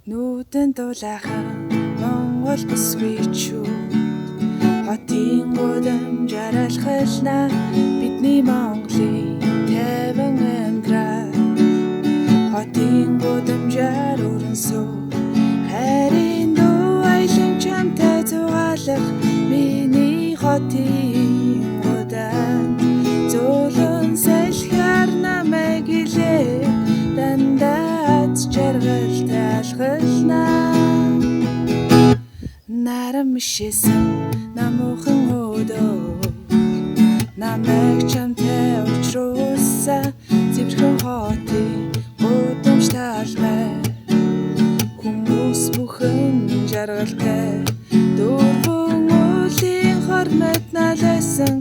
Нүүдэн дулаахан Монгол бүсгүйчүүд хотын гудам жаргалхална бидний Монголын тайван амьдрал хотын гудамжаар өрнсөө хайрын дуу аялан чамтай зугаалах миний хотын гудам зөөлөн салхиар намайг илээ дандаа жаргалтай алхална нарам шисэн намуухан өдөө намайг чамтай уулзруулсан зэвэрхэн хотын гудамж талбай хүмүүс бүхэн жаргалтай дөрвөн уулын хормойд налайсан